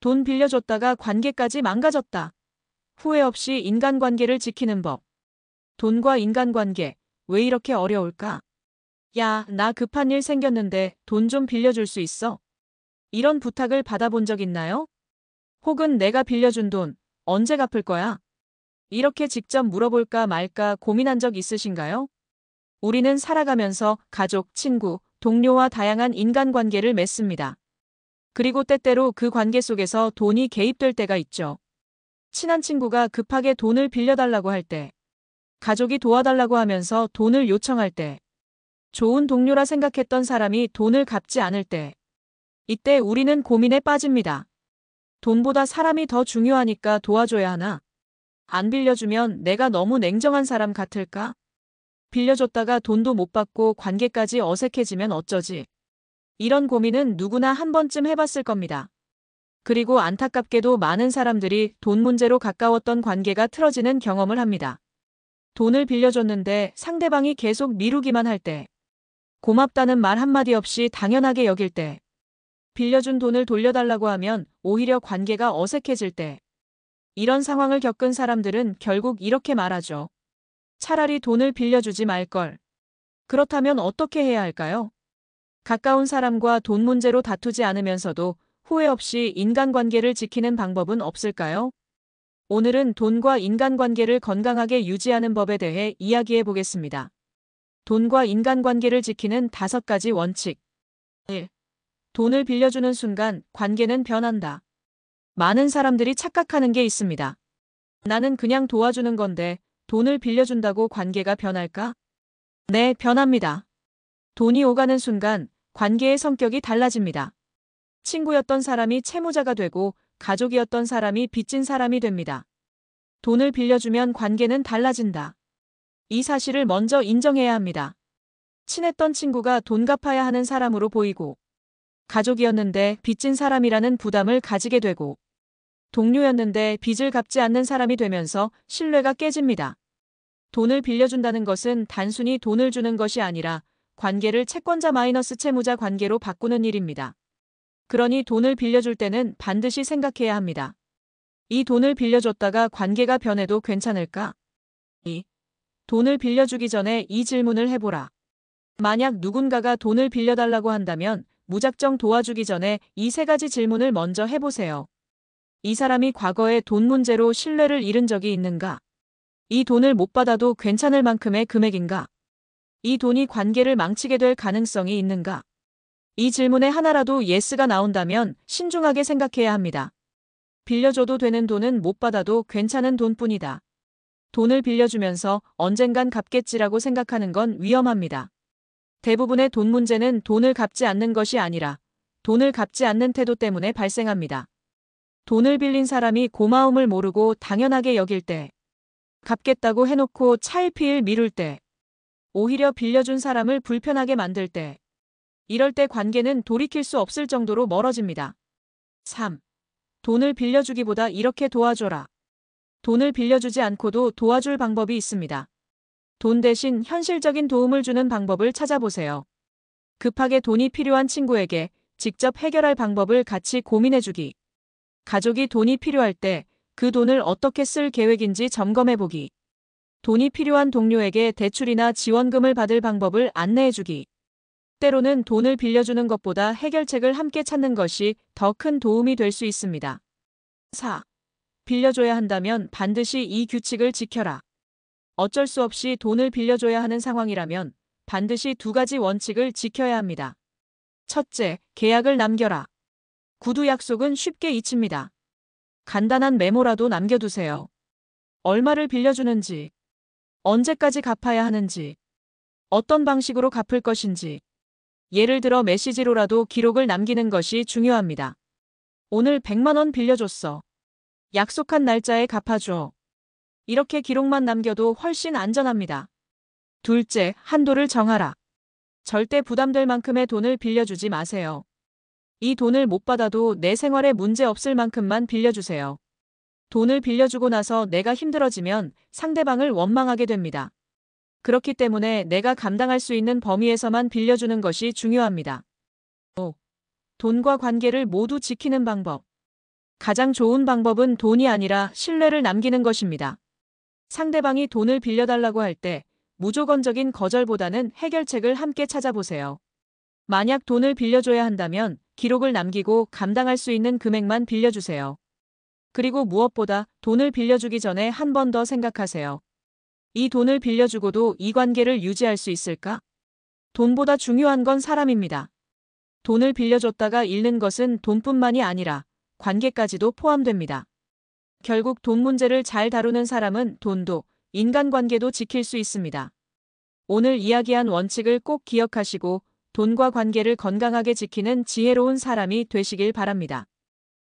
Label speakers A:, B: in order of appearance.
A: 돈 빌려줬다가 관계까지 망가졌다. 후회 없이 인간관계를 지키는 법. 돈과 인간관계, 왜 이렇게 어려울까? 야, 나 급한 일 생겼는데 돈 좀 빌려줄 수 있어? 이런 부탁을 받아본 적 있나요? 혹은 내가 빌려준 돈, 언제 갚을 거야? 이렇게 직접 물어볼까 말까 고민한 적 있으신가요? 우리는 살아가면서 가족, 친구, 동료와 다양한 인간관계를 맺습니다. 그리고 때때로 그 관계 속에서 돈이 개입될 때가 있죠. 친한 친구가 급하게 돈을 빌려달라고 할 때, 가족이 도와달라고 하면서 돈을 요청할 때, 좋은 동료라 생각했던 사람이 돈을 갚지 않을 때, 이때 우리는 고민에 빠집니다. 돈보다 사람이 더 중요하니까 도와줘야 하나? 안 빌려주면 내가 너무 냉정한 사람 같을까? 빌려줬다가 돈도 못 받고 관계까지 어색해지면 어쩌지? 이런 고민은 누구나 한 번쯤 해봤을 겁니다. 그리고 안타깝게도 많은 사람들이 돈 문제로 가까웠던 관계가 틀어지는 경험을 합니다. 돈을 빌려줬는데 상대방이 계속 미루기만 할 때, 고맙다는 말 한마디 없이 당연하게 여길 때, 빌려준 돈을 돌려달라고 하면 오히려 관계가 어색해질 때, 이런 상황을 겪은 사람들은 결국 이렇게 말하죠. 차라리 돈을 빌려주지 말걸. 그렇다면 어떻게 해야 할까요? 가까운 사람과 돈 문제로 다투지 않으면서도 후회 없이 인간관계를 지키는 방법은 없을까요? 오늘은 돈과 인간관계를 건강하게 유지하는 법에 대해 이야기해 보겠습니다. 돈과 인간관계를 지키는 5가지 원칙. 1. 돈을 빌려주는 순간 관계는 변한다. 많은 사람들이 착각하는 게 있습니다. 나는 그냥 도와주는 건데 돈을 빌려준다고 관계가 변할까? 네, 변합니다. 돈이 오가는 순간 관계의 성격이 달라집니다. 친구였던 사람이 채무자가 되고 가족이었던 사람이 빚진 사람이 됩니다. 돈을 빌려주면 관계는 달라진다. 이 사실을 먼저 인정해야 합니다. 친했던 친구가 돈 갚아야 하는 사람으로 보이고, 가족이었는데 빚진 사람이라는 부담을 가지게 되고, 동료였는데 빚을 갚지 않는 사람이 되면서 신뢰가 깨집니다. 돈을 빌려준다는 것은 단순히 돈을 주는 것이 아니라 관계를 채권자 마이너스 채무자 관계로 바꾸는 일입니다. 그러니 돈을 빌려줄 때는 반드시 생각해야 합니다. 이 돈을 빌려줬다가 관계가 변해도 괜찮을까? 2. 돈을 빌려주기 전에 이 질문을 해보라. 만약 누군가가 돈을 빌려달라고 한다면 무작정 도와주기 전에 이 3가지 질문을 먼저 해보세요. 이 사람이 과거에 돈 문제로 신뢰를 잃은 적이 있는가? 이 돈을 못 받아도 괜찮을 만큼의 금액인가? 이 돈이 관계를 망치게 될 가능성이 있는가? 이 질문에 하나라도 예스가 나온다면 신중하게 생각해야 합니다. 빌려줘도 되는 돈은 못 받아도 괜찮은 돈뿐이다. 돈을 빌려주면서 언젠간 갚겠지라고 생각하는 건 위험합니다. 대부분의 돈 문제는 돈을 갚지 않는 것이 아니라 돈을 갚지 않는 태도 때문에 발생합니다. 돈을 빌린 사람이 고마움을 모르고 당연하게 여길 때, 갚겠다고 해놓고 차일피일 미룰 때, 오히려 빌려준 사람을 불편하게 만들 때, 이럴 때 관계는 돌이킬 수 없을 정도로 멀어집니다. 3. 돈을 빌려주기보다 이렇게 도와줘라. 돈을 빌려주지 않고도 도와줄 방법이 있습니다. 돈 대신 현실적인 도움을 주는 방법을 찾아보세요. 급하게 돈이 필요한 친구에게 직접 해결할 방법을 같이 고민해주기. 가족이 돈이 필요할 때 그 돈을 어떻게 쓸 계획인지 점검해보기. 돈이 필요한 동료에게 대출이나 지원금을 받을 방법을 안내해주기. 때로는 돈을 빌려주는 것보다 해결책을 함께 찾는 것이 더 큰 도움이 될 수 있습니다. 4. 빌려줘야 한다면 반드시 이 규칙을 지켜라. 어쩔 수 없이 돈을 빌려줘야 하는 상황이라면 반드시 2가지 원칙을 지켜야 합니다. 첫째, 계약을 남겨라. 구두 약속은 쉽게 잊힙니다. 간단한 메모라도 남겨두세요. 얼마를 빌려주는지, 언제까지 갚아야 하는지, 어떤 방식으로 갚을 것인지, 예를 들어 메시지로라도 기록을 남기는 것이 중요합니다. 오늘 100만 원 빌려줬어. 약속한 날짜에 갚아줘. 이렇게 기록만 남겨도 훨씬 안전합니다. 둘째, 한도를 정하라. 절대 부담될 만큼의 돈을 빌려주지 마세요. 이 돈을 못 받아도 내 생활에 문제 없을 만큼만 빌려주세요. 돈을 빌려주고 나서 내가 힘들어지면 상대방을 원망하게 됩니다. 그렇기 때문에 내가 감당할 수 있는 범위에서만 빌려주는 것이 중요합니다. 5. 돈과 관계를 모두 지키는 방법. 가장 좋은 방법은 돈이 아니라 신뢰를 남기는 것입니다. 상대방이 돈을 빌려달라고 할 때 무조건적인 거절보다는 해결책을 함께 찾아보세요. 만약 돈을 빌려줘야 한다면 기록을 남기고 감당할 수 있는 금액만 빌려주세요. 그리고 무엇보다 돈을 빌려주기 전에 한 번 더 생각하세요. 이 돈을 빌려주고도 이 관계를 유지할 수 있을까? 돈보다 중요한 건 사람입니다. 돈을 빌려줬다가 잃는 것은 돈뿐만이 아니라 관계까지도 포함됩니다. 결국 돈 문제를 잘 다루는 사람은 돈도, 인간관계도 지킬 수 있습니다. 오늘 이야기한 원칙을 꼭 기억하시고 돈과 관계를 건강하게 지키는 지혜로운 사람이 되시길 바랍니다.